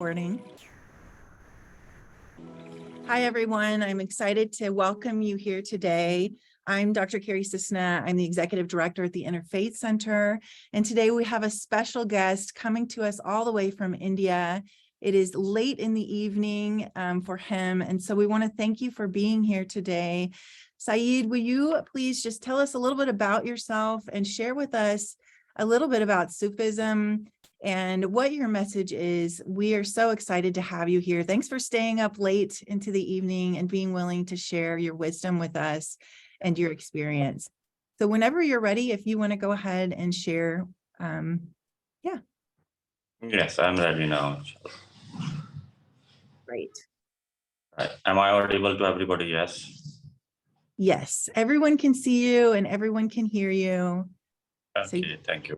Recording. Hi, everyone. I'm excited to welcome you here today. I'm Dr. Carrie Sisna. I'm the Executive Director at the Interfaith Center. And today we have a special guest coming to us all the way from India. It is late in the evening for him. And so we want to thank you for being here today. Syed, will you please just tell us a little bit about yourself and share with us a little bit about Sufism and what your message is. We are so excited to have you here. Thanks for staying up late into the evening and being willing to share your wisdom with us and your experience. So whenever you're ready, if you want to go ahead and share, yeah. Yes, I'm ready now. Great. Right. Am I audible to everybody? Yes. Yes, everyone can see you and everyone can hear you. Okay, thank you.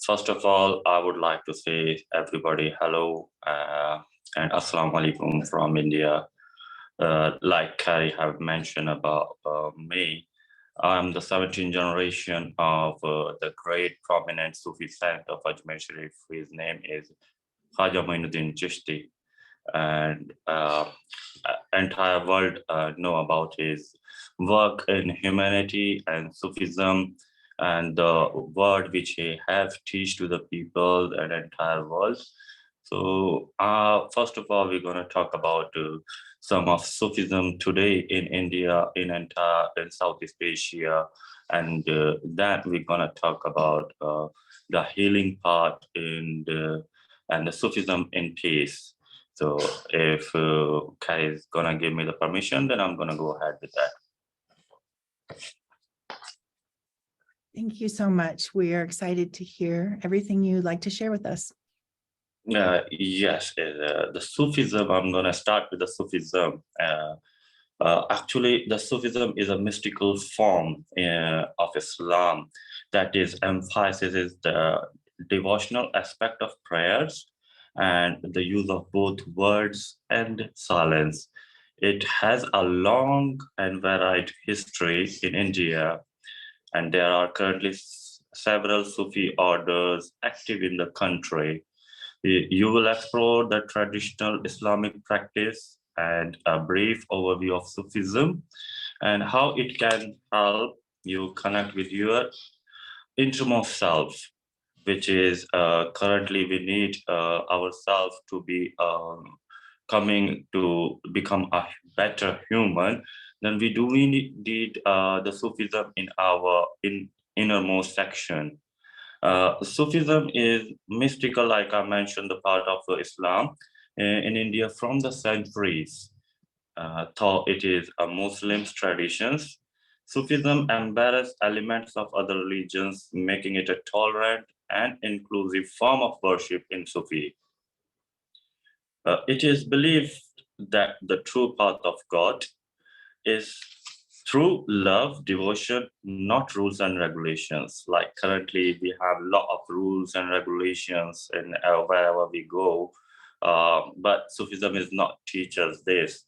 First of all, I would like to say everybody hello and assalamu alaikum from India. Like Carrie have mentioned about me, I'm the 17th generation of the great prominent Sufi saint of Ajmer Sharif. His name is Haji Moinuddin Chishty, and entire world know about his work in humanity and Sufism, and the word which he have teach to the people and entire world. So first of all, we're going to talk about some of Sufism today in India, in Southeast Asia, and that we're going to talk about the healing part and the Sufism in peace. So if Kai is going to give me the permission, then I'm going to go ahead with that. Thank you so much. We are excited to hear everything you'd like to share with us. Yes, the Sufism, I'm going to start with the Sufism. Actually, the Sufism is a mystical form of Islam that emphasizes the devotional aspect of prayers and the use of both words and silence. It has a long and varied history in India, and there are currently several Sufi orders active in the country. You will explore the traditional Islamic practice and a brief overview of Sufism and how it can help you connect with your innermost self, which is currently we need ourselves to be coming to become a better human. Then we need the Sufism in our innermost section. Sufism is mystical, like I mentioned, the part of Islam in India from the centuries. Though it is a Muslim's traditions, Sufism embraces elements of other religions, making it a tolerant and inclusive form of worship in Sufi. It is believed that the true path of God is through love, devotion, not rules and regulations. Like currently, we have a lot of rules and regulations and wherever we go. But Sufism is not teach us this.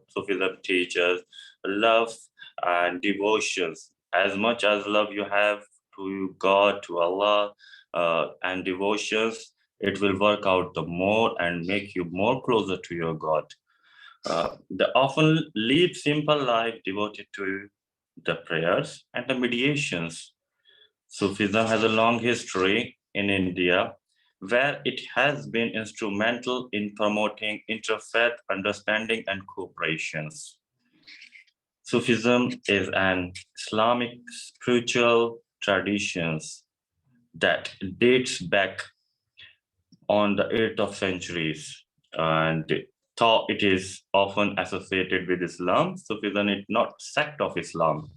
Sufism teaches love and devotions. As much as love you have to God, to Allah, and devotions, it will work out the more and make you more closer to your God. They often live simple life devoted to the prayers and the meditations. Sufism has a long history in India where it has been instrumental in promoting interfaith understanding and cooperations. Sufism is an Islamic spiritual tradition that dates back on the 8th of centuries, and though it is often associated with Islam, Sufism is not sect of Islam,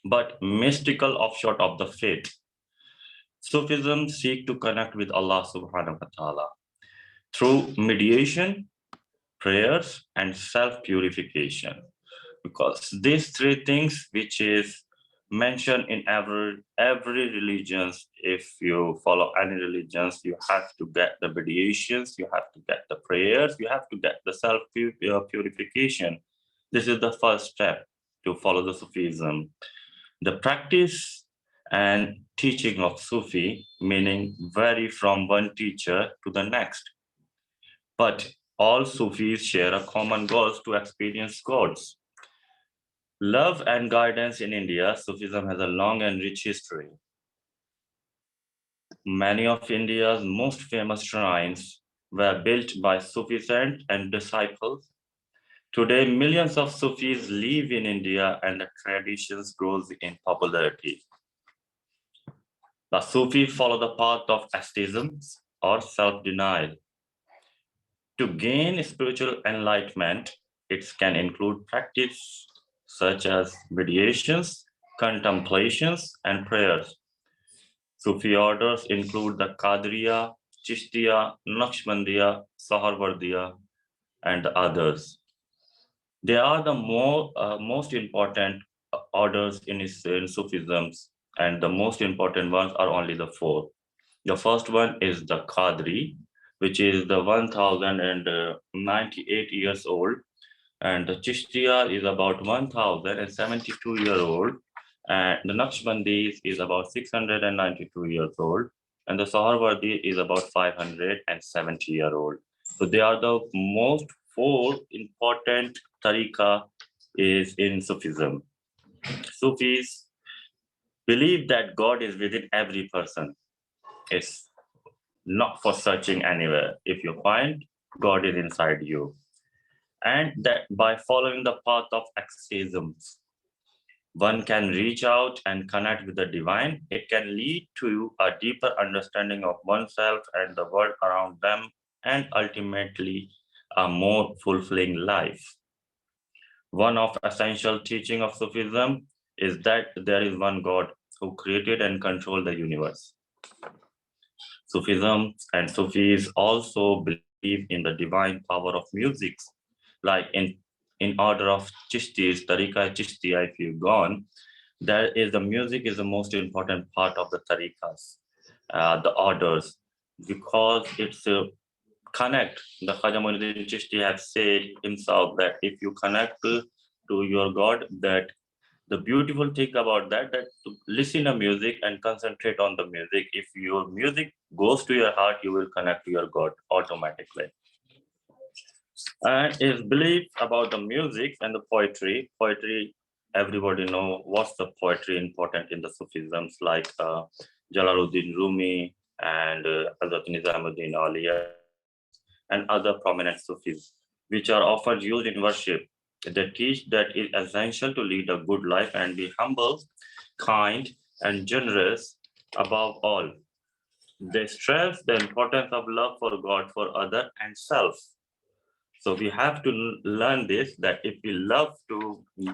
but mystical offshoot of the faith. Sufism seek to connect with Allah subhanahu wa ta'ala through mediation, prayers, and self-purification. Because these three things, which is mentioned in every religions, if you follow any religions, you have to get the meditations, you have to get the prayers, you have to get the self-purification. This is the first step to follow the Sufism. The practice and teaching of Sufi, meaning vary from one teacher to the next, But all Sufis share a common goal to experience gods. Love and guidance in India, Sufism has a long and rich history. Many of India's most famous shrines were built by Sufi saints and disciples. Today, millions of Sufis live in India and the traditions grows in popularity. The Sufis follow the path of asceticism or self-denial. To gain spiritual enlightenment, it can include practice such as meditations, contemplations, and prayers. Sufi orders include the Qadriya, Chishtiya, Naqshbandiya, Saharwardiya, and others. They are the most important orders in Sufism, and the most important ones are only the four. The first one is the Qadri, which is the 1098 years old, and the Chishtiya is about 1072-year-old, and the Naqshbandi is about 692 years old, and the Saharwardi is about 570-year-old. So they are the most four important tariqa is in Sufism. Sufis believe that God is within every person. It's not for searching anywhere. If you find, God is inside you. And that by following the path of asceticism, one can reach out and connect with the divine. It can lead to a deeper understanding of oneself and the world around them, and ultimately a more fulfilling life. One of essential teaching of Sufism is that there is one God who created and controlled the universe. Sufism and Sufis also believe in the divine power of music, like in order of Chishtis, Tariqa Chishtiya, if you've gone, there is the music is the most important part of the tariqas, the orders, because it's connect. The Khaja Moinuddin Chishti has said himself that if you connect to your God, that the beautiful thing about that to listen to music and concentrate on the music. If your music goes to your heart, you will connect to your God automatically. And his belief about the music and the poetry. Poetry, everybody know what's the poetry important in the Sufisms, like Jalaluddin Rumi and Hazrat Nizamuddin Auliya and other prominent Sufis, which are often used in worship. They teach that it's essential to lead a good life and be humble, kind, and generous above all. They stress the importance of love for God, for other, and self. So we have to learn this, that if we we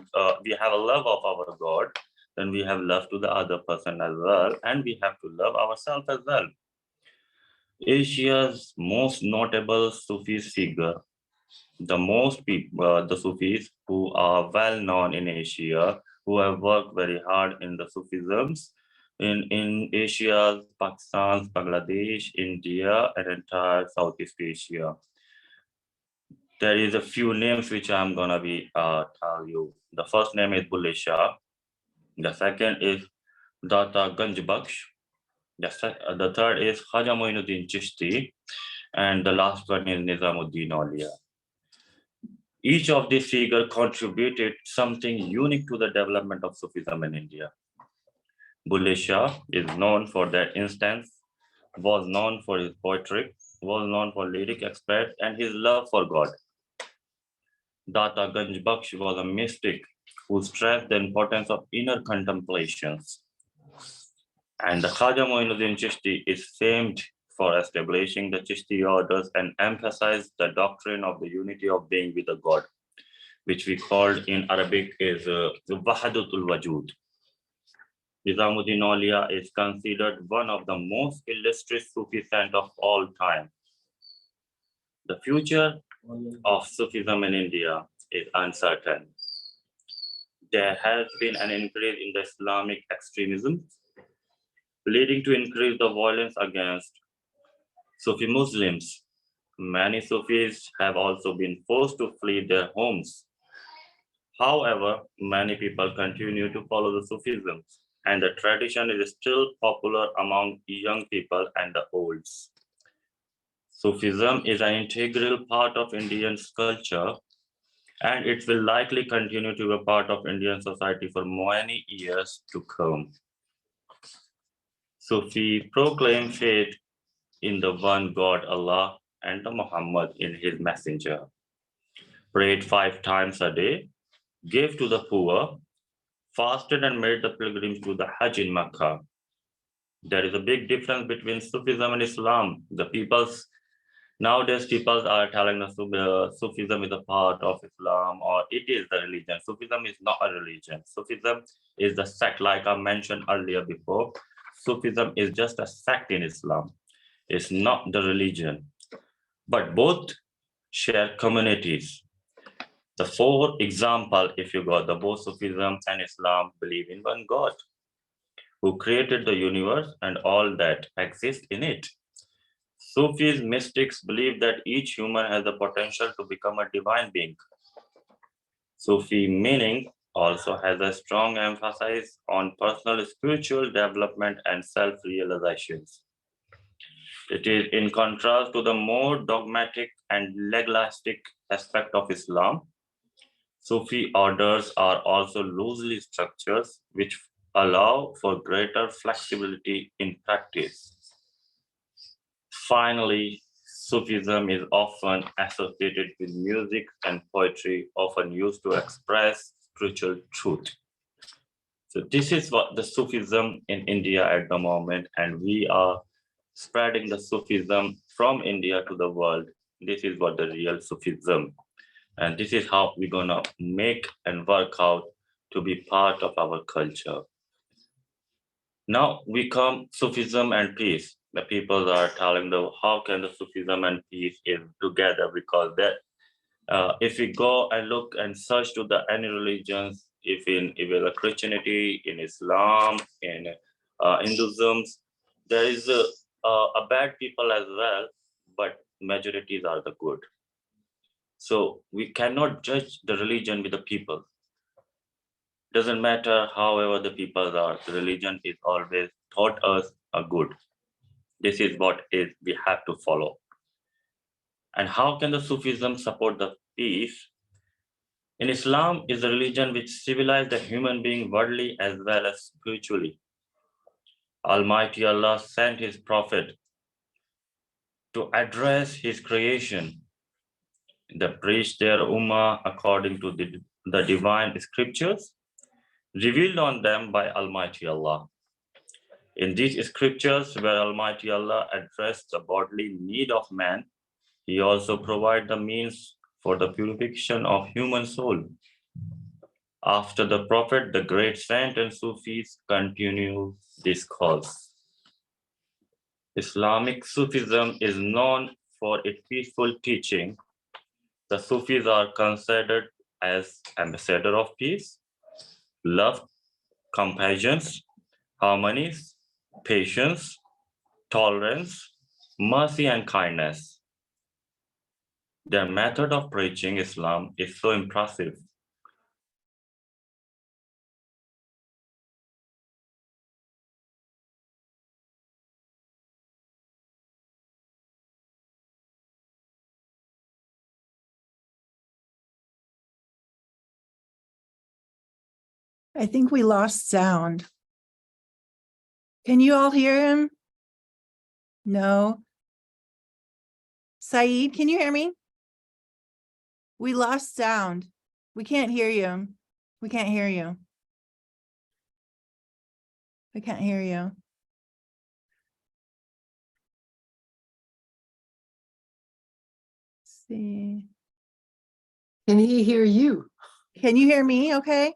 have a love of our God, then we have love to the other person as well, and we have to love ourselves as well. Asia's most notable Sufi figure, the Sufis who are well known in Asia, who have worked very hard in the Sufisms, in Asia, Pakistan, Bangladesh, India, and entire Southeast Asia. There is a few names which I'm gonna be tell you. The first name is Bulle Shah. The second is Data Ganj Baksh. The third is Khaja Moinuddin Chishti, and the last one is Nizamuddin Auliya. Each of these figures contributed something unique to the development of Sufism in India. Bulle Shah is known for that instance, was known for his poetry, was known for lyric express and his love for God. Data Ganj Baksh was a mystic who stressed the importance of inner contemplations. And the Khaja Moinuddin Chishti is famed for establishing the Chishti orders and emphasized the doctrine of the unity of being with the God, which we called in Arabic is Wahdatul Wajud. Nizamuddin Auliya is considered one of the most illustrious Sufi saints of all time. The future of Sufism in India is uncertain. There has been an increase in the Islamic extremism, leading to increase the violence against Sufi Muslims. Many Sufis have also been forced to flee their homes. However, many people continue to follow the Sufism, and the tradition is still popular among young people and the olds. Sufism is an integral part of Indian culture, and it will likely continue to be a part of Indian society for many years to come. Sufi proclaim faith in the one God Allah and the Muhammad in his messenger, prayed 5 times a day, gave to the poor, fasted and made the pilgrims to the Hajj in Makkah. There is a big difference between Sufism and Islam. Nowadays people are telling us Sufism is a part of Islam or it is the religion. Sufism is not a religion. Sufism is the sect, like I mentioned earlier before. Sufism is just a sect in Islam. It's not the religion. But both share communities. The for example, if you got the both Sufism and Islam believe in one God who created the universe and all that exists in it. Sufis mystics believe that each human has the potential to become a divine being. Sufi meaning also has a strong emphasis on personal spiritual development and self-realizations. It is in contrast to the more dogmatic and legalistic aspect of Islam. Sufi orders are also loosely structured, which allow for greater flexibility in practice. Finally, Sufism is often associated with music and poetry, often used to express spiritual truth. So this is what the Sufism in India at the moment, and we are spreading the Sufism from India to the world. This is what the real Sufism. And this is how we're gonna make and work out to be part of our culture. Now we come Sufism and peace. The people are telling how can the Sufism and peace is together, because that if we go and look and search to the any religions, if it's a Christianity, in Islam, in Hinduism, there is a bad people as well, but majorities are the good. So we cannot judge the religion with the people. Doesn't matter however the people are, the religion is always taught us a good. This is what is we have to follow. And how can the Sufism support the peace? In Islam is a religion which civilized the human being worldly as well as spiritually. Almighty Allah sent his prophet to address his creation. They preached their ummah according to the divine scriptures revealed on them by Almighty Allah. In these scriptures, where Almighty Allah addressed the bodily need of man, he also provided the means for the purification of human soul. After the Prophet, the great saint and Sufis continue this cause. Islamic Sufism is known for its peaceful teaching. The Sufis are considered as ambassadors of peace, love, compassion, harmony, patience, tolerance, mercy, and kindness. Their method of preaching Islam is so impressive. I think we lost sound. Can you all hear him? No. Syed, can you hear me? We lost sound. We can't hear you. We can't hear you. We can't hear you. Let's see. Can he hear you? Can you hear me? Okay.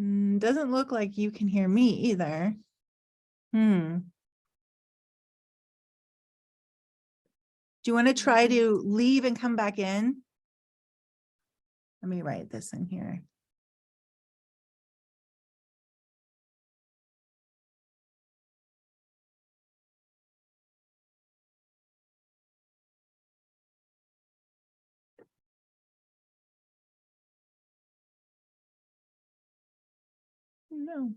Doesn't look like you can hear me either. Do you want to try to leave and come back in? Let me write this in here. No.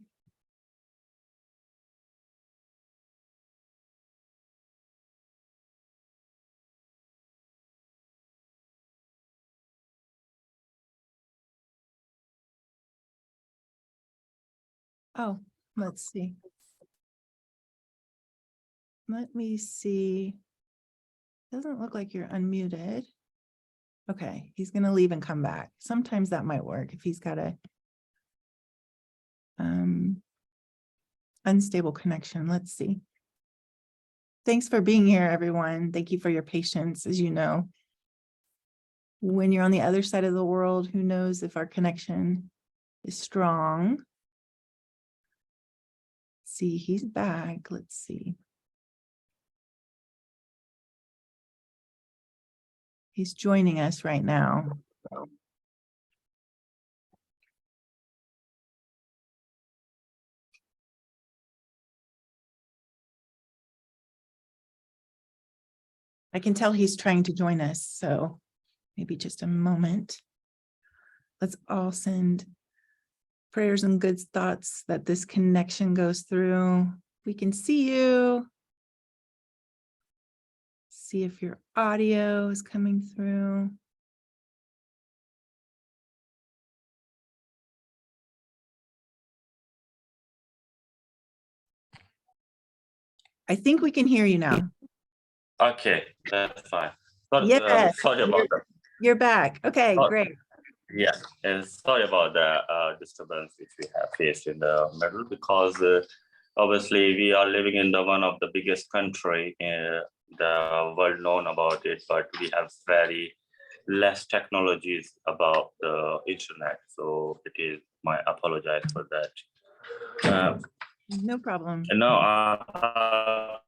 Oh, let's see. Let me see. Doesn't look like you're unmuted. Okay, he's gonna leave and come back. Sometimes that might work if he's got a unstable connection. Let's see. Thanks for being here, everyone. Thank you for your patience. As you know, when you're on the other side of the world, who knows if our connection is strong. See, he's back. Let's see. He's joining us right now. I can tell he's trying to join us, so maybe just a moment. Let's all send prayers and good thoughts that this connection goes through. We can see you. See if your audio is coming through. I think we can hear you now. Okay, that's fine. But Yes, sorry about that. you're back. Okay, Oh, great. Yeah, and sorry about the disturbance which we have faced in the middle, because obviously we are living in the one of the biggest country in the world known about it, but we have very less technologies about the internet. So it is my apologize for that. No problem. And now I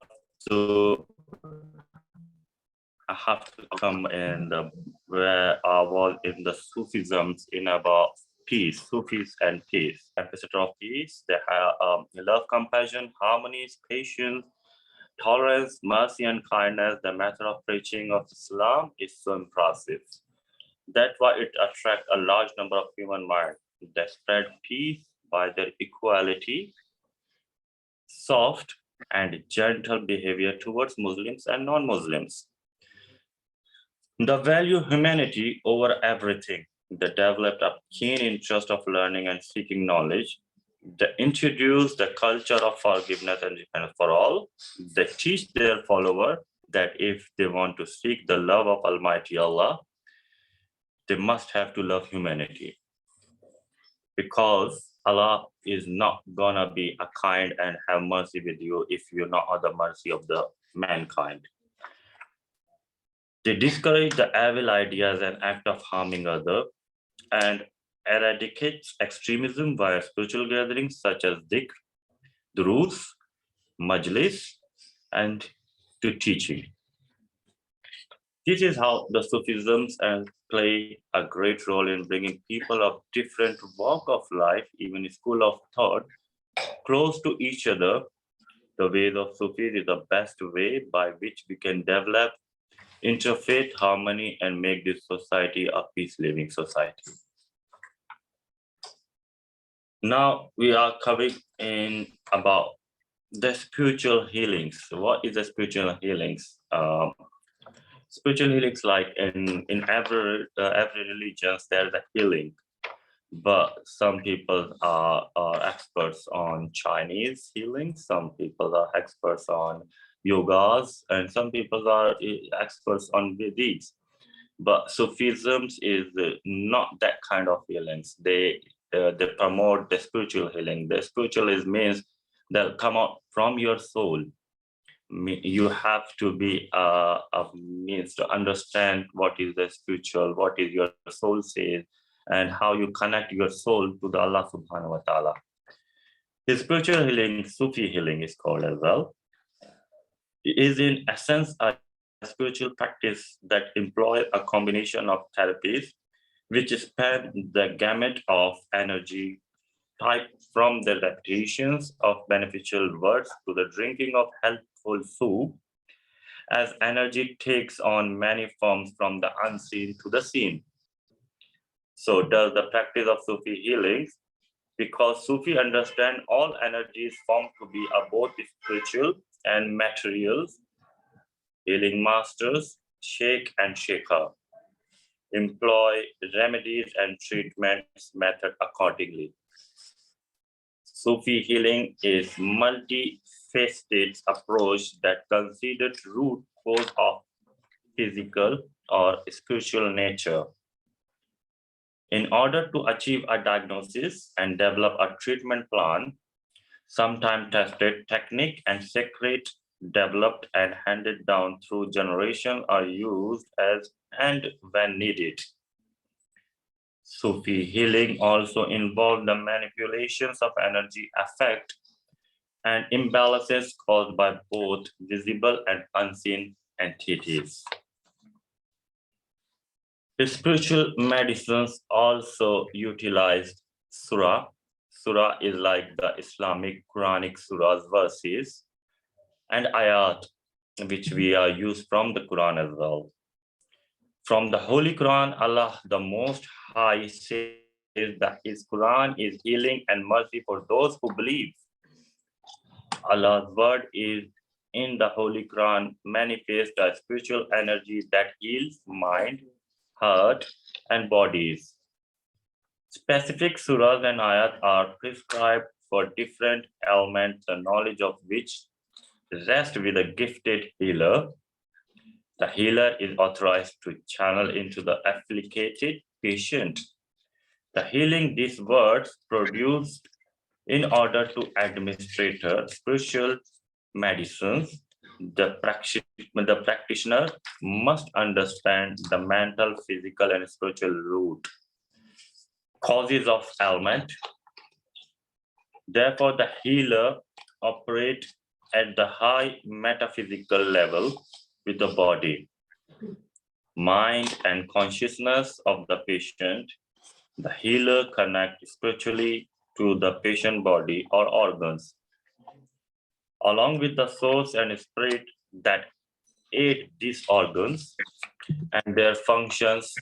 have to come in the where I was in the Sufisms in about peace, Sufis and peace, ambassador of peace. They have love, compassion, harmony, patience, tolerance, mercy, and kindness. The method of preaching of Islam is so impressive. That's why it attracts a large number of human minds. They spread peace by their equality, soft and gentle behavior towards Muslims and non-Muslims. The value humanity over everything. They developed a keen interest of learning and seeking knowledge. They introduced the culture of forgiveness and repentance for all. They teach their follower that if they want to seek the love of Almighty Allah, they must have to love humanity, because Allah is not gonna be a kind and have mercy with you if you're not on the mercy of the mankind. They discourage the evil ideas and act of harming others, and eradicates extremism via spiritual gatherings such as dhikr, durus, majlis, and to teaching. This is how the Sufisms play a great role in bringing people of different walk of life, even school of thought, close to each other. The ways of Sufis is the best way by which we can develop interfaith harmony and make this society a peace living society. Now we are covering in about the spiritual healings. What is the spiritual healings? Spiritual healings, like in every religion, there's a healing, but some people are experts on Chinese healing, some people are experts on yogas, and some people are experts on Vedics. But Sufism is not that kind of healings. They promote the spiritual healing. The spiritual means they'll come out from your soul. You have to be a means to understand what is the spiritual, what is your soul says, and how you connect your soul to the Allah subhanahu wa ta'ala. The spiritual healing, Sufi healing is called as well. It is in essence a spiritual practice that employ a combination of therapies which span the gamut of energy type, from the repetitions of beneficial words to the drinking of healthful soup, as energy takes on many forms from the unseen to the seen. So does the practice of Sufi healings, because Sufi understand all energies formed to be both spiritual and materials. Healing masters, Sheikh and Sheikha, employ remedies and treatments method accordingly. Sufi healing is multifaceted approach that considers root cause of physical or spiritual nature. In order to achieve a diagnosis and develop a treatment plan, sometimes tested technique and secret developed and handed down through generation are used as and when needed. Sufi healing also involved the manipulations of energy effect and imbalances caused by both visible and unseen entities. The spiritual medicines also utilized surah. Surah is like the Islamic Quranic surahs verses and ayat, which we are used from the Quran as well. From the Holy Quran, Allah the Most High says that His Quran is healing and mercy for those who believe. Allah's word is in the Holy Quran manifest a spiritual energy that heals mind, heart, and bodies. Specific surahs and ayat are prescribed for different ailments, the knowledge of which rests with a gifted healer. The healer is authorized to channel into the afflicted patient the healing these words produced in order to administer spiritual medicines. The practitioner must understand the mental, physical, and spiritual root causes of ailment. Therefore, the healer operates at the high metaphysical level with the body, mind, and consciousness of the patient. The healer connects spiritually to the patient body or organs, along with the source and spirit that aid these organs and their functions.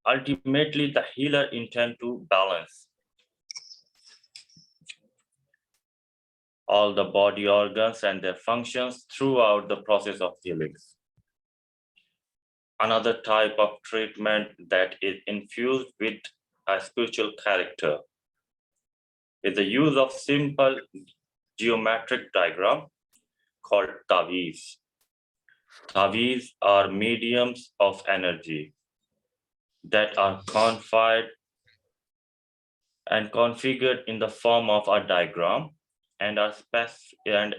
Ultimately, the healer intends to balance all the body organs and their functions throughout the process of healing. Another type of treatment that is infused with a spiritual character is the use of simple geometric diagram called taweez. Taweez are mediums of energy that are confined and configured in the form of a diagram and are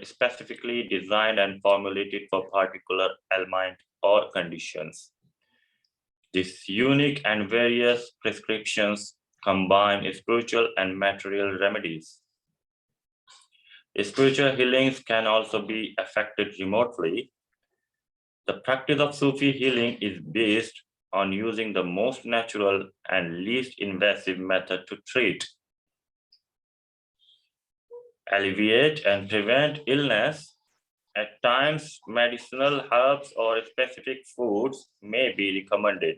specifically designed and formulated for particular ailment or conditions. These unique and various prescriptions combine spiritual and material remedies. Spiritual healings can also be effected remotely. The practice of Sufi healing is based on using the most natural and least invasive method to treat, alleviate, and prevent illness. At times, medicinal herbs or specific foods may be recommended.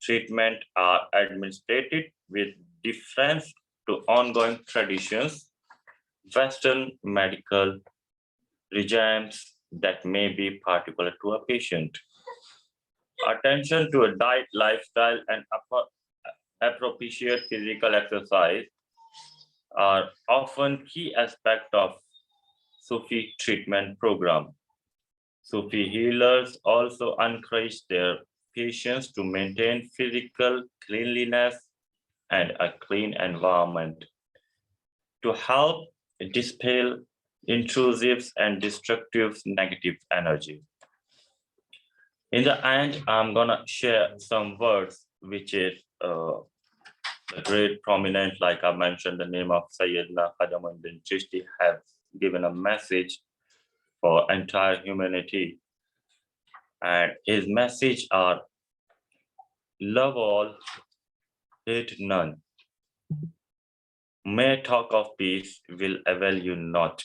Treatment are administered with deference to ongoing traditions, Western medical regimes that may be particular to a patient. Attention to a diet, lifestyle, and appropriate physical exercise are often key aspects of Sufi treatment program. Sufi healers also encourage their patients to maintain physical cleanliness and a clean environment to help dispel intrusive and destructive negative energy. In the end, I'm gonna share some words which is a great prominent, like I mentioned, the name of Syedna Haji Ambar Chishty have given a message for entire humanity. And his message are love all, hate none. May talk of peace will avail you not.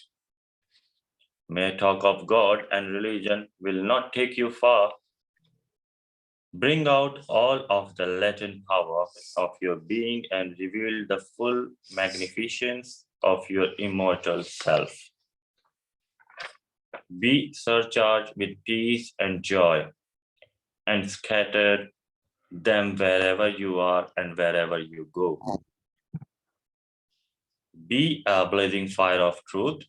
May talk of God and religion will not take you far. Bring out all of the latent power of your being and reveal the full magnificence of your immortal self. Be surcharged with peace and joy and scatter them wherever you are and wherever you go. Be a blazing fire of truth.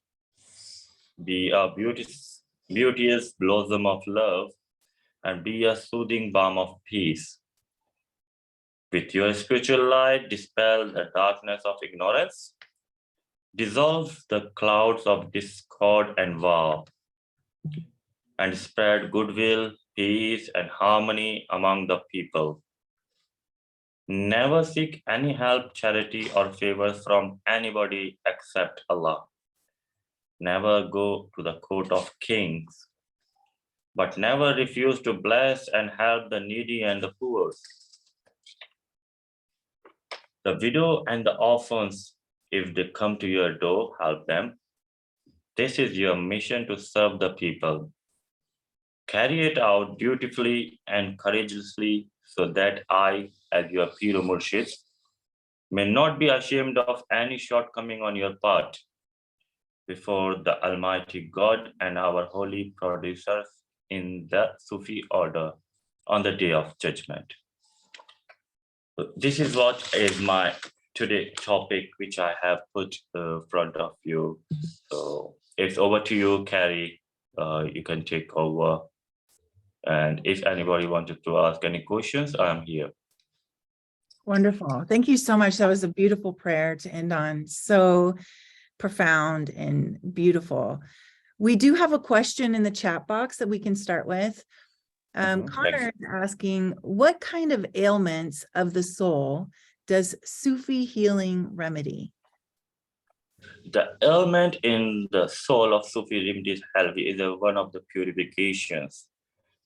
Be a beauteous blossom of love, and be a soothing balm of peace. With your spiritual light, dispel the darkness of ignorance, dissolve the clouds of discord and war, and spread goodwill, peace, and harmony among the people. Never seek any help, charity, or favors from anybody except Allah. Never go to the court of kings, but never refuse to bless and help the needy and the poor, the widow and the orphans. If they come to your door, help them. This is your mission to serve the people. Carry it out dutifully and courageously so that I, as your Pir Murshid, may not be ashamed of any shortcoming on your part before the Almighty God and our holy producers in the Sufi order on the day of judgment. So this is what is my today topic, which I have put in front of you. So it's over to you, Carrie. You can take over. And if anybody wanted to ask any questions, I'm here. Wonderful. Thank you so much. That was a beautiful prayer to end on. So profound and beautiful. We do have a question in the chat box that we can start with. Connor is asking, what kind of ailments of the soul does Sufi healing remedy? The element in the soul of Sufi remedies health is one of the purifications,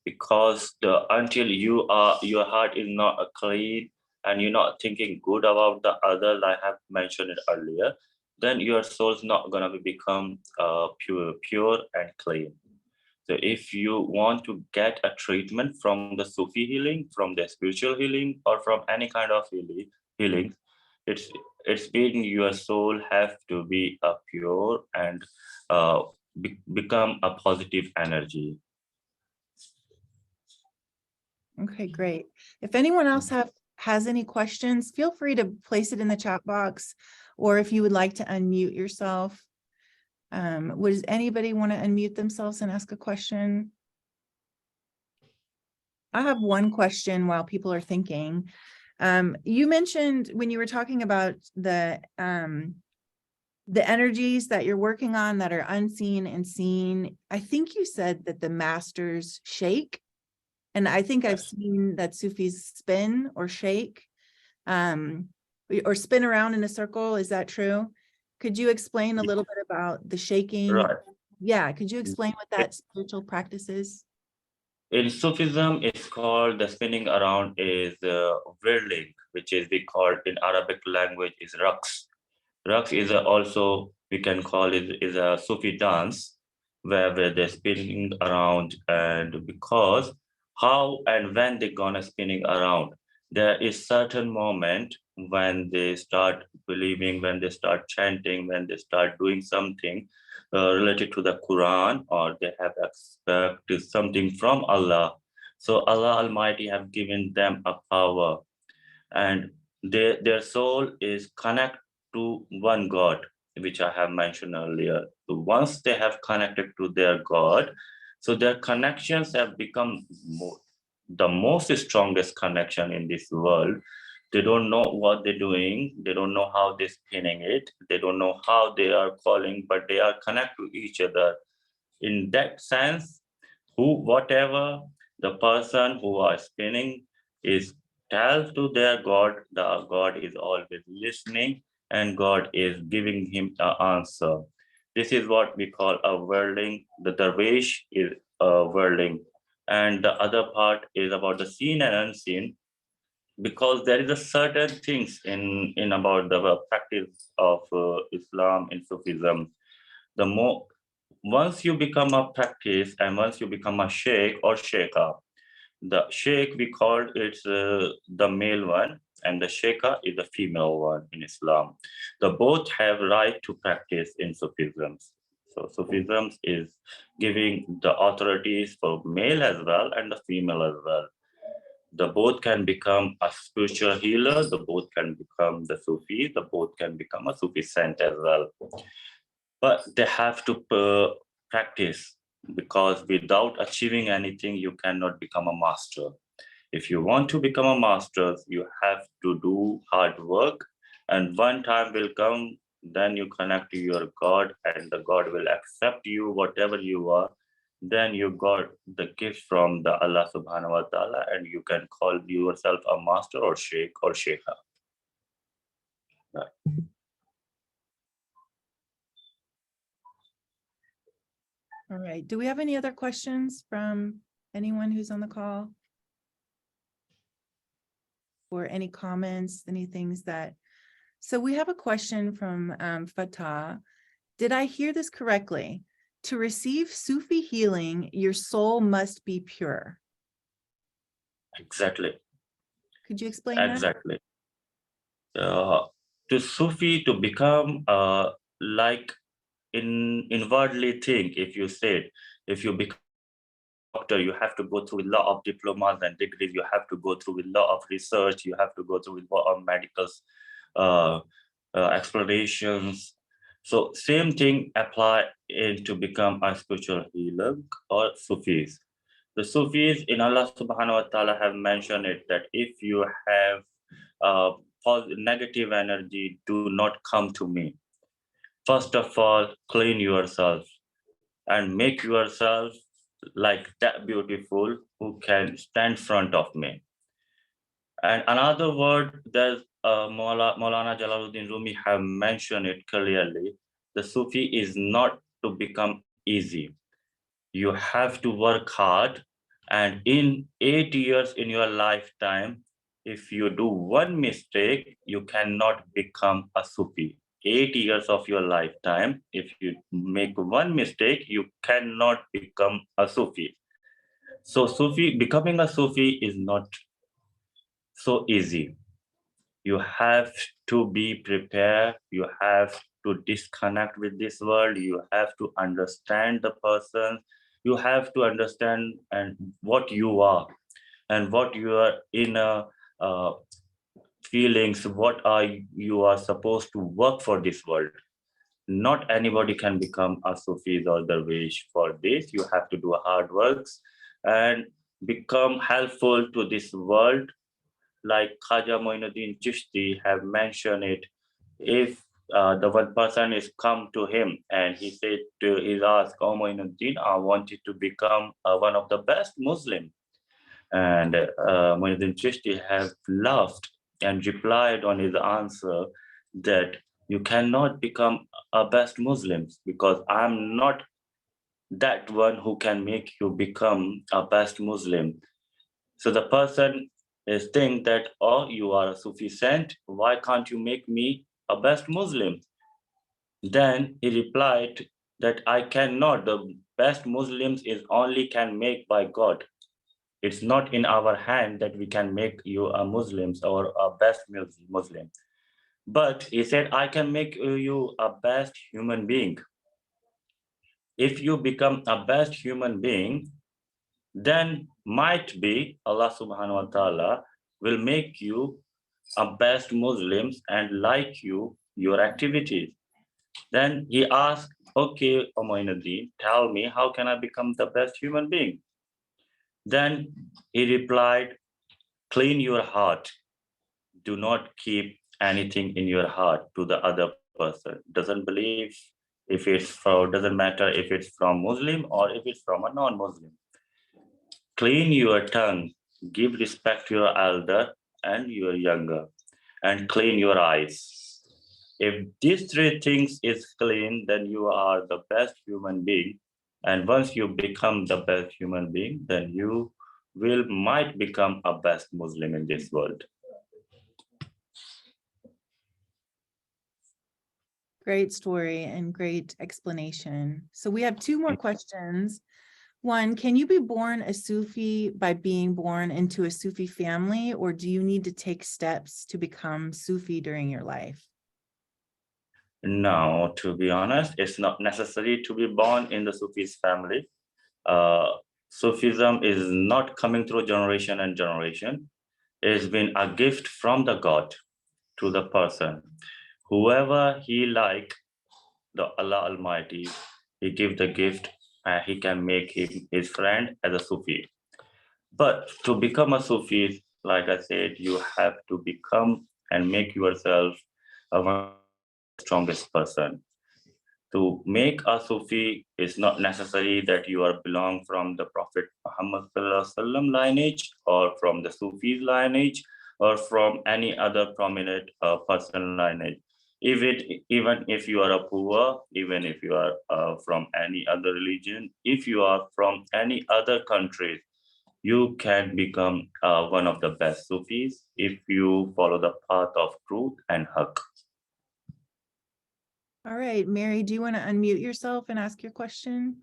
because until your heart is not clean and you're not thinking good about the other, I have mentioned it earlier, then your soul's not gonna become pure and clean. So if you want to get a treatment from the Sufi healing, from the spiritual healing, or from any kind of healing, it's being your soul have to be pure and become a positive energy. Okay, great. If anyone else has any questions, feel free to place it in the chat box, or if you would like to unmute yourself. Does anybody want to unmute themselves and ask a question? I have one question while people are thinking. You mentioned when you were talking about the energies that you're working on that are unseen and seen, I think you said that the masters shake. And I think I've seen that Sufis spin or shake, or spin around in a circle. Is that true? Could you explain a little bit about the shaking? Right. Yeah, could you explain what that spiritual practice is? In Sufism, it's called the spinning around is whirling, which is we call in Arabic language is raqs. Raqs is also, we can call it is a Sufi dance where they're spinning around, and because how and when they're gonna spinning around, there is certain moment when they start believing, when they start chanting, when they start doing something related to the Quran, or they have expected something from Allah. So Allah Almighty have given them a power, and their soul is connected to one God, which I have mentioned earlier. So once they have connected to their God, so their connections have become the most strongest connection in this world. They don't know what they're doing. They don't know how they're spinning it. They don't know how they are calling, but they are connected to each other. In that sense, whatever the person who are spinning is tell to their God, the God is always listening and God is giving him an answer. This is what we call a whirling. The dervish is a whirling. And the other part is about the seen and unseen, because there is a certain things in about the practice of Islam and Sufism. The more once you become a practice and once you become a sheikh or sheikha, the sheikh we call it the male one, and the sheikha is the female one in Islam. The both have right to practice in Sufism. So Sufism is giving the authorities for male as well and the female as well. The both can become a spiritual healer, the both can become the Sufi, the both can become a Sufi saint as well. But they have to practice, because without achieving anything, you cannot become a master. If you want to become a master, you have to do hard work, and one time will come, then you connect to your God, and the God will accept you, whatever you are. Then you got the gift from the Allah subhanahu wa ta'ala, and you can call yourself a master or sheikh or sheikha. Right. All right. Do we have any other questions from anyone who's on the call? Or any comments, any things that, so we have a question from Fatah. Did I hear this correctly? To receive Sufi healing, your soul must be pure. Exactly. Could you explain that? Exactly. To Sufi, to become like inwardly think, if you said, if you become a doctor, you have to go through a lot of diplomas and degrees, you have to go through a lot of research, you have to go through a lot of medical explanations. So same thing apply to become a spiritual healer or Sufis. The Sufis in Allah subhanahu wa ta'ala have mentioned it that if you have negative energy, do not come to me. First of all, clean yourself and make yourself like that beautiful who can stand in front of me. And another word that Maulana Rumi have mentioned it clearly, the Sufi is not to become easy. You have to work hard, and in 8 years in your lifetime, if you do one mistake, you cannot become a Sufi. 8 years of your lifetime, if you make one mistake, you cannot become a Sufi. So becoming a Sufi is not so easy. You have to be prepared. You have to disconnect with this world. You have to understand the person. You have to understand and what you are and what your inner feelings, what are you are supposed to work for this world. Not anybody can become a Sufi or Darwish. For this, you have to do hard works and become helpful to this world. Like Khawaja Moinuddin Chishty have mentioned it, if the one person is come to him and he said to he's asked, "Oh Moinuddin, I wanted to become one of the best Muslim," and Moinuddin Chishty have laughed and replied on his answer that you cannot become a best Muslim because I'm not that one who can make you become a best Muslim. So the person is think that, oh, you are a Sufi saint, why can't you make me a best Muslim? Then he replied that I cannot. The best Muslims is only can make by God. It's not in our hand that we can make you a Muslim or a best Muslim. But he said, I can make you a best human being. If you become a best human being, then might be Allah subhanahu wa ta'ala will make you a best Muslims and like you, your activities. Then he asked, okay, Moinuddin, tell me, how can I become the best human being? Then he replied, clean your heart. Do not keep anything in your heart to the other person. Doesn't believe if it's from, doesn't matter if it's from Muslim or if it's from a non-Muslim. Clean your tongue, give respect to your elder and your younger, and clean your eyes. If these three things is clean, then you are the best human being. And once you become the best human being, then you might become a best Muslim in this world. Great story and great explanation. So we have two more questions. One, can you be born a Sufi by being born into a Sufi family, or do you need to take steps to become Sufi during your life? No, to be honest, it's not necessary to be born in the Sufi's family. Sufism is not coming through generation and generation. It's been a gift from the God to the person. Whoever he like, the Allah Almighty, he give the gift and he can make him his friend as a Sufi. But to become a Sufi, like I said, you have to become and make yourself one of the strongest person. To make a Sufi is not necessary that you are belong from the Prophet Muhammad ﷺ lineage or from the Sufi lineage or from any other prominent person lineage. Even if you are a poor, even if you are from any other religion, if you are from any other country, you can become one of the best Sufis if you follow the path of truth and haqq. All right, Mary, do you want to unmute yourself and ask your question?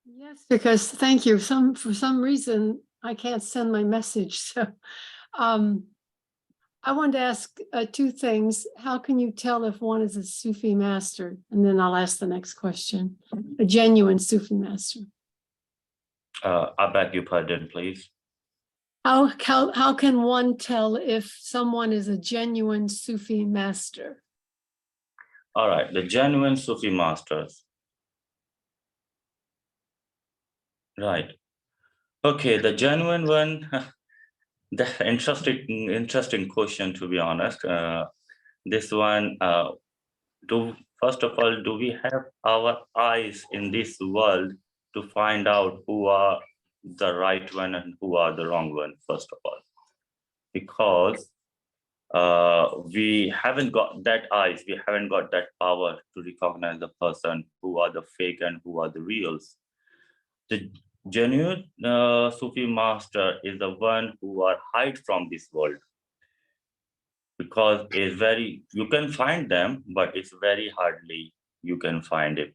Yes, because thank you. For some reason, I can't send my message. So I wanted to ask two things. How can you tell if one is a Sufi master? And then I'll ask the next question. A genuine Sufi master. I beg your pardon, please. How can one tell if someone is a genuine Sufi master? All right, the genuine Sufi masters. Right. Okay, the genuine one, the interesting question, to be honest. This one, first of all, do we have our eyes in this world to find out who are the right one and who are the wrong one, first of all? Because we haven't got that eyes, we haven't got that power to recognize the person who are the fake and who are the reals. The genuine Sufi master is the one who are hide from this world, because it's very, you can find them, but it's very hardly you can find it.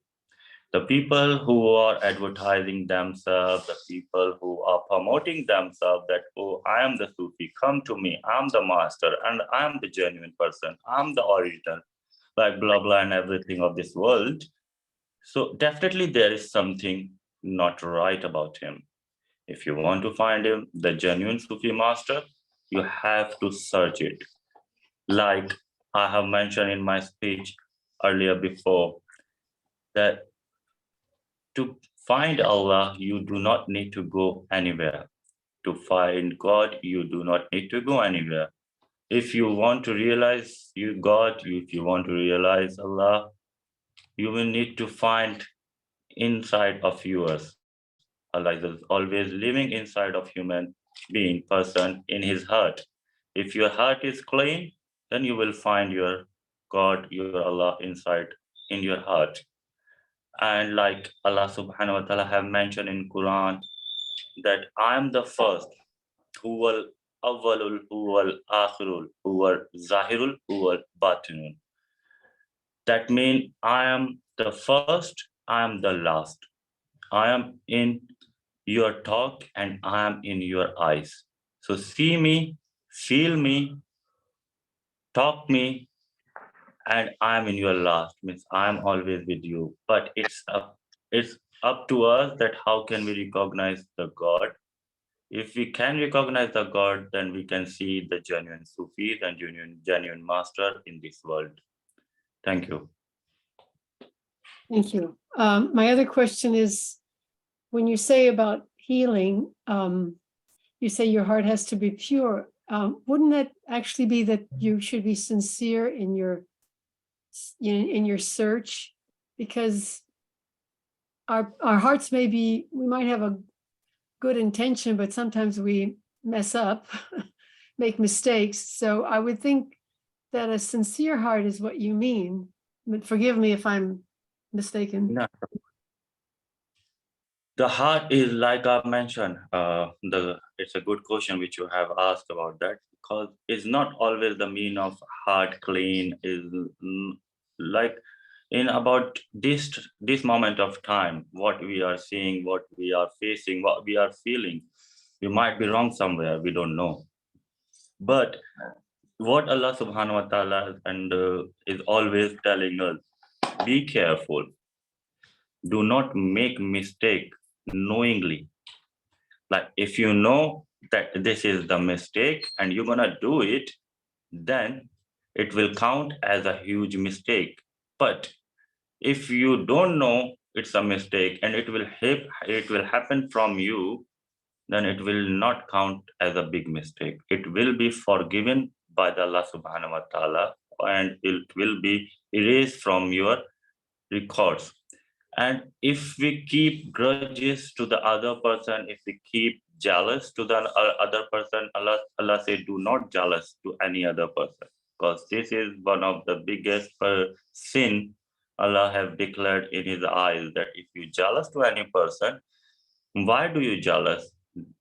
The people who are advertising themselves, the people who are promoting themselves that, oh, I am the Sufi, come to me, I'm the master, and I'm the genuine person, I'm the original, like blah, blah, and everything of this world. So definitely there is something not right about him. If you want to find him, the genuine Sufi master, you have to search it. Like I have mentioned in my speech earlier before, that to find Allah, you do not need to go anywhere. To find God, you do not need to go anywhere. If you want to realize God, if you want to realize Allah, you will need to find inside of yours. Allah is always living inside of human being, person, in his heart. If your heart is clean, then you will find your God, your Allah inside in your heart. And like Allah subhanahu wa ta'ala have mentioned in Quran, that I am the first, huwal awwalul, huwal akhirul, huwal zahirul, huwal batinul. That means I am the first, I am the last. I am in your talk and I am in your eyes. So see me, feel me, talk me, and I am in your last. Means I am always with you. But it's up to us that how can we recognize the God. If we can recognize the God, then we can see the genuine Sufis and genuine master in this world. Thank you. Thank you. My other question is, when you say about healing, you say your heart has to be pure. Wouldn't that actually be that you should be sincere in your search? Because our hearts may be, we might have a good intention, but sometimes we mess up, make mistakes. So I would think that a sincere heart is what you mean. But forgive me if I'm mistaken. No. The heart is, like I mentioned, it's a good question which you have asked about that, because it's not always the mean of heart clean is like in about this moment of time, what we are seeing, what we are facing, what we are feeling. We might be wrong somewhere, we don't know. But what Allah subhanahu wa ta'ala is always telling us, be careful. Do not make mistake knowingly. Like if you know that this is the mistake and you're gonna do it, then it will count as a huge mistake. But if you don't know it's a mistake and it will happen from you, then it will not count as a big mistake. It will be forgiven by the Allah subhanahu wa ta'ala, and it will be erased from your records. And if we keep grudges to the other person, if we keep jealous to the other person, Allah said, do not jealous to any other person, because this is one of the biggest sin Allah have declared in his eyes, that if you jealous to any person, why do you jealous?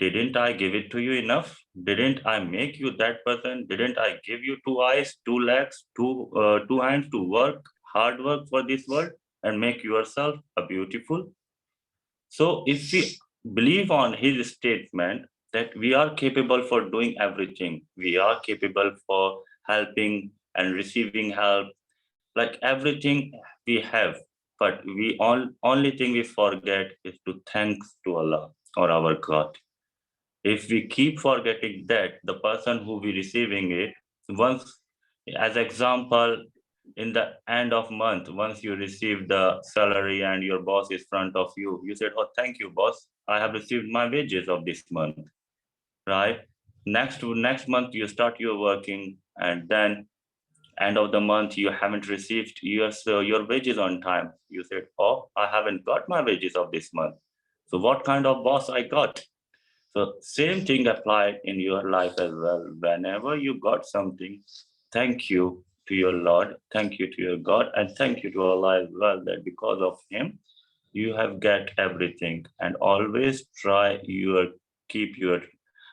Didn't I give it to you enough? Didn't I make you that person? Didn't I give you two eyes, two legs, two hands to work, hard work for this world and make yourself a beautiful? So if we believe on his statement that we are capable for doing everything, we are capable for helping and receiving help, like everything we have, but only thing we forget is to thanks to Allah or our God. If we keep forgetting that, the person who be receiving it, once, as example, in the end of month, once you receive the salary and your boss is front of you, you said, oh, thank you, boss, I have received my wages of this month, right? Next month you start your working, and then end of the month you haven't received your wages on time. You said, oh, I haven't got my wages of this month. So what kind of boss I got? So same thing applied in your life as well. Whenever you got something, thank you to your Lord, thank you to your God, and thank you to Allah as well, that because of him, you have get everything. And always try keep your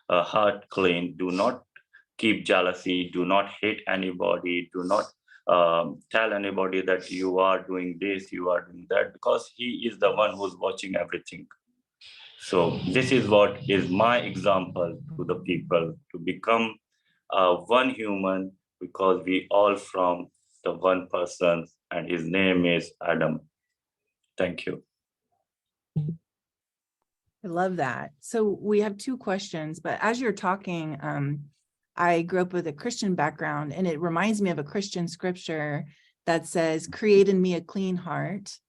heart clean. Do not keep jealousy. Do not hate anybody. Do not tell anybody that you are doing this, you are doing that, because he is the one who's watching everything. So this is what is my example to the people, to become one human, because we all from the one person, and his name is Adam. Thank you. I love that. So we have two questions, but as you're talking, I grew up with a Christian background, and it reminds me of a Christian scripture that says, create in me a clean heart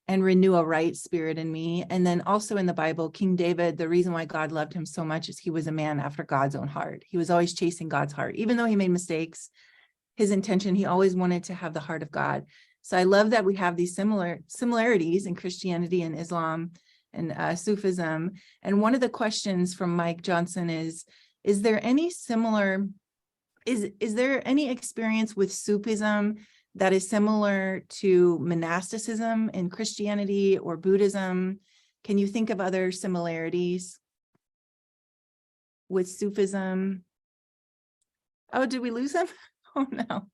and renew a right spirit in me. And then also in the Bible, King David, the reason why God loved him so much is he was a man after God's own heart. He was always chasing God's heart. Even though he made mistakes, his intention, he always wanted to have the heart of God. So I love that we have these similarities in Christianity and Islam and Sufism. And one of the questions from Mike Johnson is there any is there any experience with Sufism that is similar to monasticism in Christianity or Buddhism? Can you think of other similarities with Sufism? Oh, did we lose him? Oh, no.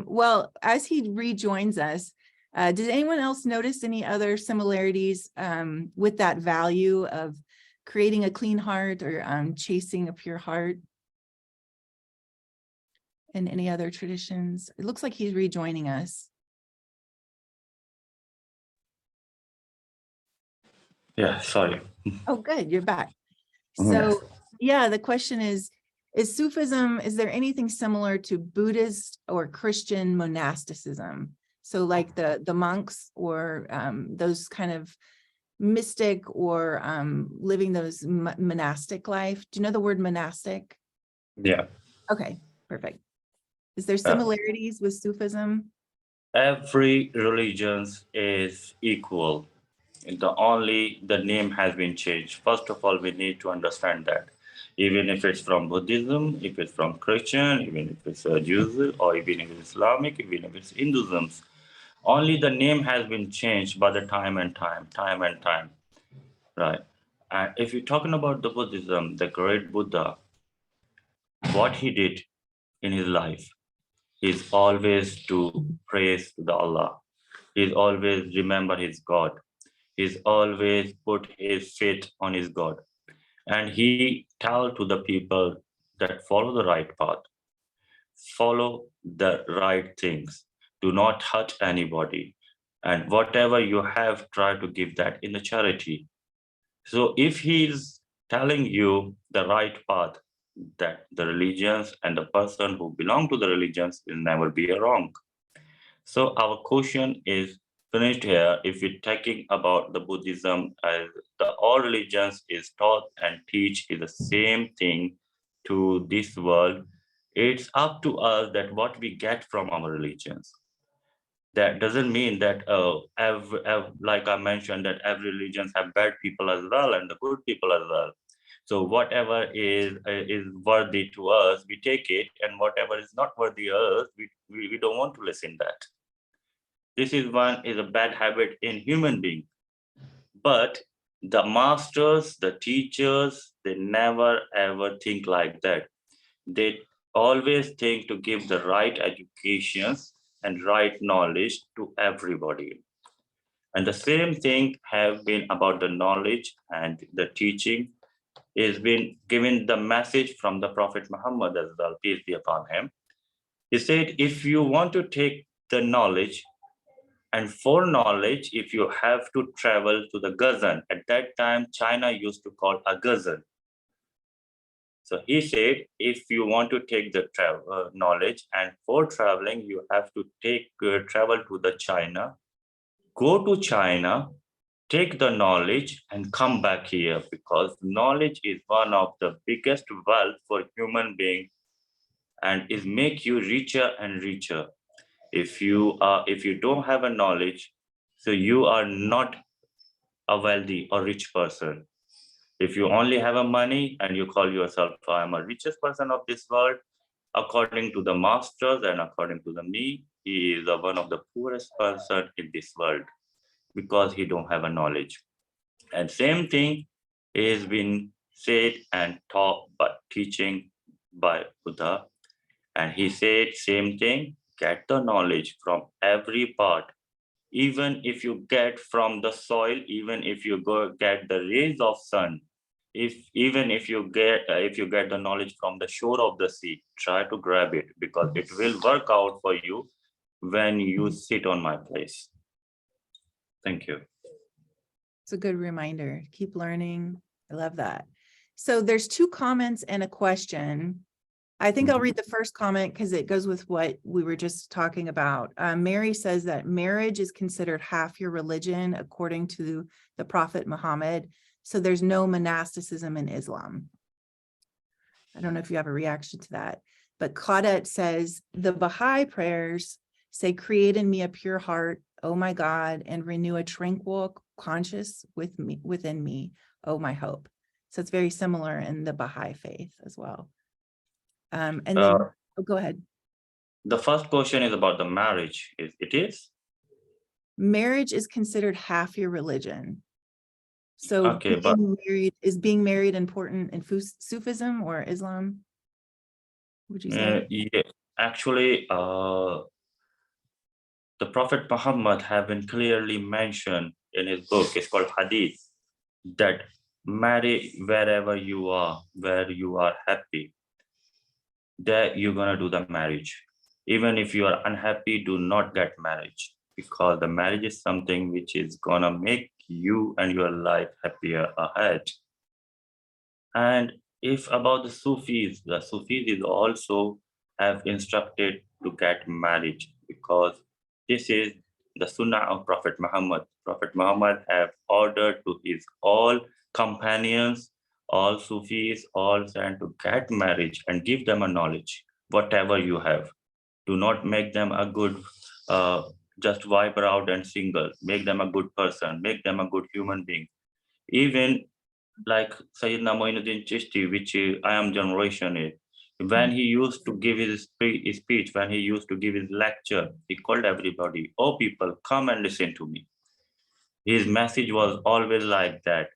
Well, as he rejoins us, did anyone else notice any other similarities with that value of creating a clean heart or chasing a pure heart? In any other traditions? It looks like he's rejoining us. Yeah, sorry. Oh, good, you're back. Yes. So yeah, the question is Sufism, is there anything similar to Buddhist or Christian monasticism? So like the monks or those kind of mystic or living those monastic life. Do you know the word monastic? Yeah. Okay, perfect. Is there similarities with Sufism? Every religion is equal. The name has been changed. First of all, we need to understand that. Even if it's from Buddhism, if it's from Christian, even if it's Jews, or even if it's Islamic, even if it's Hinduism, only the name has been changed by the time and time, right? And if you're talking about the Buddhism, the great Buddha, what he did in his life is always to praise the Allah. He's always remember his God. He's always put his faith on his God. And he tell to the people that follow the right path, follow the right things, do not hurt anybody. And whatever you have, try to give that in the charity. So if he's telling you the right path, that the religions and the person who belong to the religions will never be wrong. So our question is finished here. If we're talking about the Buddhism, as the all religions is taught and teach is the same thing to this world, it's up to us that what we get from our religions. That doesn't mean that like I mentioned, that every religions have bad people as well and the good people as well. So whatever is worthy to us, we take it, and whatever is not worthy us, we don't want to listen that. This is a bad habit in human being. But the masters, the teachers, they never ever think like that. They always think to give the right educations and right knowledge to everybody. And the same thing have been about the knowledge and the teaching is been given the message from the Prophet Muhammad as well, peace be upon him. He said, if you want to take the knowledge, and for knowledge, if you have to travel to the Ghazan, at that time, China used to call a Ghazan. So he said, if you want to take the knowledge, and for traveling, you have to travel to the China, go to China, take the knowledge and come back here, because knowledge is one of the biggest wealth for human being and is make you richer and richer. If you don't have a knowledge, so you are not a wealthy or rich person. If you only have a money and you call yourself, I am a richest person of this world, according to the masters and according to the me, he is one of the poorest person in this world because he don't have a knowledge. And same thing is been said and taught by teaching by Buddha. And he said same thing, get the knowledge from every part. Even if you get from the soil, even if you go get the rays of sun, even if you get the knowledge from the shore of the sea, try to grab it, because it will work out for you when you sit on my place. Thank you. It's a good reminder. Keep learning. I love that. So there's two comments and a question. I think I'll read the first comment because it goes with what we were just talking about. Mary says that marriage is considered half your religion according to the Prophet Muhammad. So there's no monasticism in Islam. I don't know if you have a reaction to that, but Claudette says the Baha'i prayers say, create in me a pure heart, oh my God, and renew a tranquil conscience within me, oh my hope. So it's very similar in the Baha'i faith as well. And then, go ahead. The first question is about the marriage. It is? Marriage is considered half your religion. So Okay, but being married important in Sufism or Islam? Would you say? yeah, actually, the Prophet Muhammad have been clearly mentioned in his book, it's called Hadith, that marry wherever you are, where you are happy, that you're gonna do the marriage. Even if you are unhappy, do not get marriage, because the marriage is something which is gonna make you and your life happier ahead. And if about the Sufis is also have instructed to get married, because this is the Sunnah of Prophet Muhammad. Prophet Muhammad have ordered to his all companions, all Sufis, all saints to get marriage and give them a knowledge, whatever you have. Do not make them a good, just vibe out and single. Make them a good person, make them a good human being. Even like Syedna Moinuddin Chishty, which I am generation is, when he used to give his speech, when he used to give his lecture, he called everybody, oh people, come and listen to me. His message was always like that.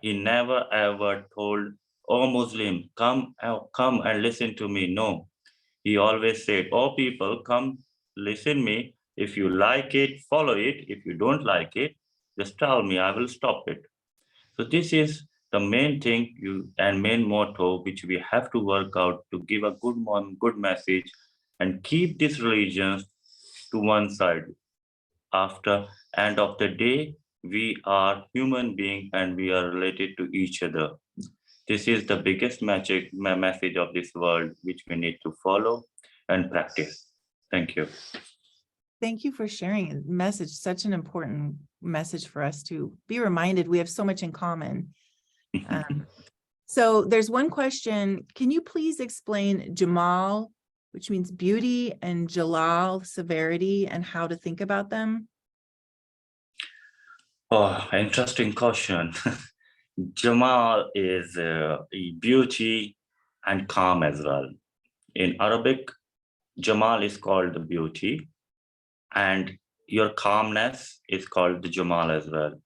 He never ever told, oh Muslim, come and listen to me. No, he always said, oh people, come listen me. If you like it, follow it. If you don't like it, just tell me, I will stop it. So this is the main thing and main motto which we have to work out to give a good message and keep these religions to one side. After end of the day, We are human beings and we are related to each other. This is the biggest message of this world, which we need to follow and practice. Thank you. Thank you for sharing a message, such an important message for us to be reminded we have so much in common. So there's one question. Can you please explain Jamal, which means beauty, and Jalal, severity, and how to think about them? Oh, interesting question. Jamal is beauty and calm as well. In Arabic, Jamal is called the beauty, and your calmness is called the Jamal as well.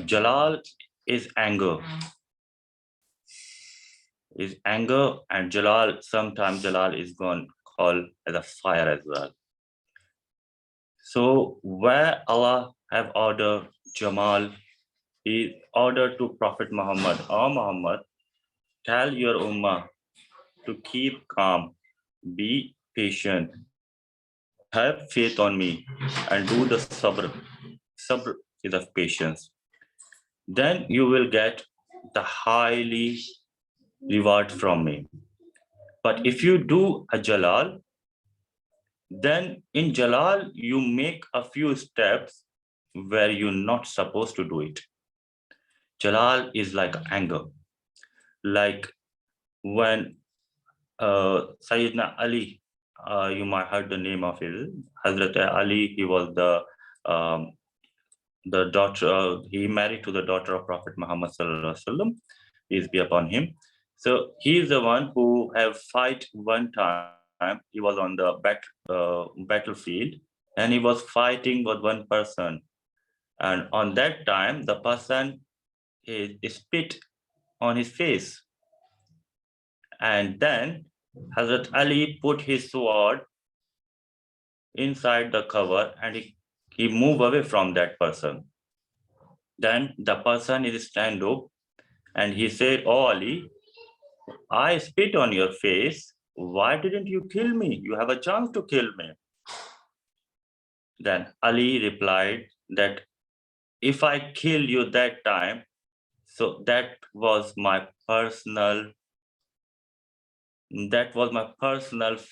Jalal is anger. Is anger, and Jalal, sometimes Jalal is called as a fire as well. So where Allah have ordered Jamal, He ordered to Prophet Muhammad, "O Muhammad, tell your ummah to keep calm, be patient, have faith on me, and do the sabr." Sabr is of patience. Then you will get the highly reward from me. But if you do a Jalal, then in Jalal, you make a few steps where you're not supposed to do it. Jalal is like anger. Like when Syedna Ali, you might heard the name of his, Hazrat Ali, he was the daughter, he married to the daughter of Prophet Muhammad Sallallahu Alaihi Wasallam, peace be upon him. So he is the one who have fight one time. He was on the battlefield and he was fighting with one person. And on that time, the person he spit on his face. And then Hazrat Ali put his sword inside the cover and he moved away from that person. Then the person is stand up and he said, "Oh Ali, I spit on your face. Why didn't you kill me? You have a chance to kill me." Then Ali replied that if I kill you that time, so that was my personal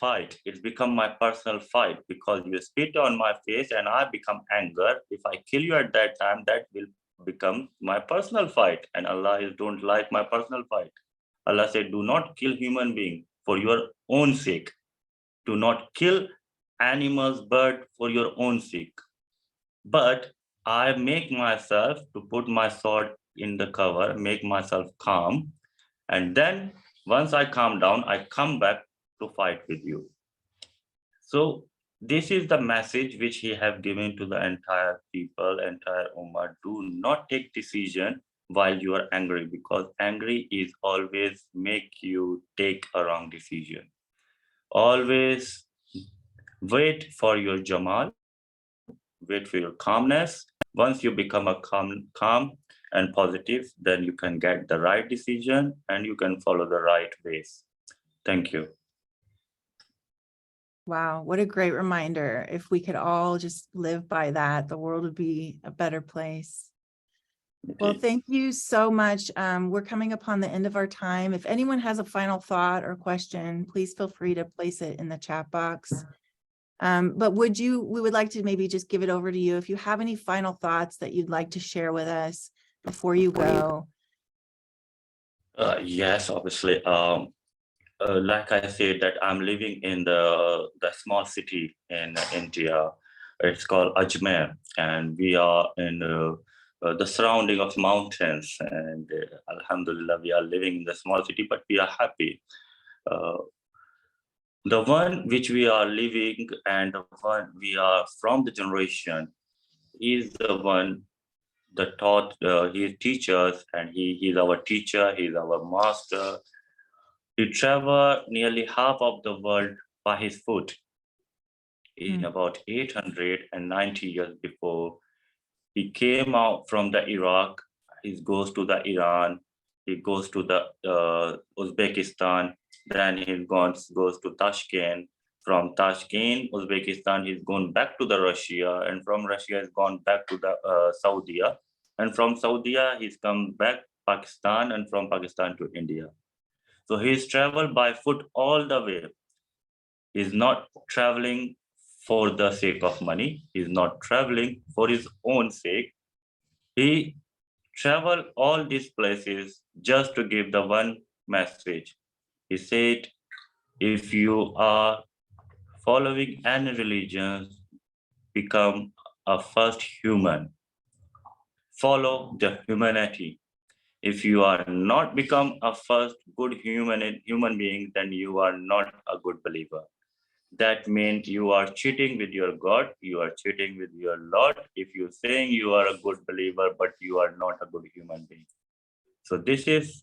fight. It's become my personal fight because you spit on my face and I become anger. If I kill you at that time, that will become my personal fight. And Allah don't like my personal fight. Allah said, do not kill human being for your own sake. Do not kill animals, bird for your own sake. But I make myself to put my sword in the cover, make myself calm. And then once I calm down, I come back to fight with you. So this is the message which he have given to the entire people, entire ummah. Do not take decision while you are angry, because angry is always make you take a wrong decision. Always wait for your Jamal, wait for your calmness. Once you become a calm and positive, then you can get the right decision and you can follow the right ways. Thank you. Wow, what a great reminder. If we could all just live by that, the world would be a better place. Well, thank you so much. We're coming upon the end of our time. If anyone has a final thought or question, please feel free to place it in the chat box. But we would like to maybe just give it over to you. If you have any final thoughts that you'd like to share with us before you go. Yes, obviously. Like I said, that I'm living in the small city in India. It's called Ajmer, and we are in the surrounding of mountains. And Alhamdulillah, we are living in the small city, but we are happy. The one which we are living and the one we are from the generation is the one that taught, he teaches, and he's our teacher, he's our master. He traveled nearly half of the world by his foot. In about 890 years before, he came out from the Iraq, he goes to the Iran, he goes to the Uzbekistan, then he goes to Tashkent, From Tashkent, Uzbekistan, he's gone back to the Russia, and from Russia he's gone back to the Saudi, and from Saudi he's come back Pakistan, and from Pakistan to India. So he's traveled by foot all the way. He's not traveling for the sake of money. He's not traveling for his own sake. He traveled all these places just to give the one message. He said, if you are following any religion, become a first human. Follow the humanity. If you are not become a first good human being, then you are not a good believer. That means you are cheating with your God, you are cheating with your Lord, if you're saying you are a good believer, but you are not a good human being. So this is,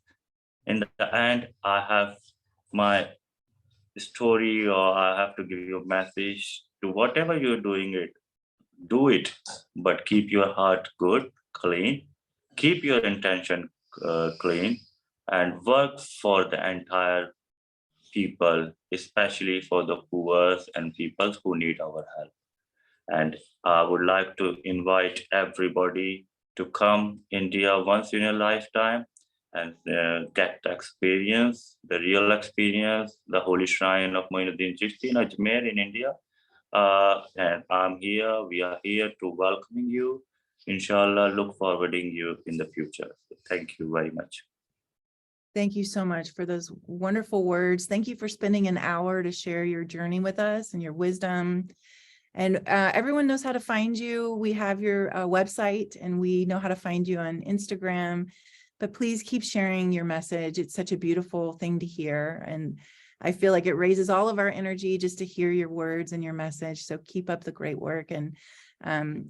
in the end, I have my story, or I have to give you a message to whatever you're doing it, do it, but keep your heart good, clean, keep your intention clean, and work for the entire people, especially for the poor and people who need our help. And I would like to invite everybody to come India once in a lifetime and get the experience, the real experience, the holy shrine of Moinuddin Chishty in Ajmer in India. And I'm here, we are here to welcoming you. Inshallah, look forwarding you in the future. So thank you very much. Thank you so much for those wonderful words. Thank you for spending an hour to share your journey with us and your wisdom. And everyone knows how to find you. We have your website, and we know how to find you on Instagram. But please keep sharing your message. It's such a beautiful thing to hear. And I feel like it raises all of our energy just to hear your words and your message. So keep up the great work. And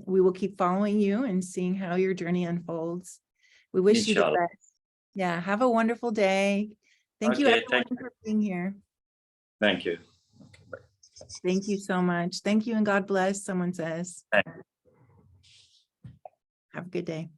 we will keep following you and seeing how your journey unfolds. We wish you the Inshallah. best. Yeah, have a wonderful day. Thank you Okay, everyone thank you. for being here. Thank you. Okay, bye. Thank you so much. Thank you and God bless, someone says. Thank you. Have a good day.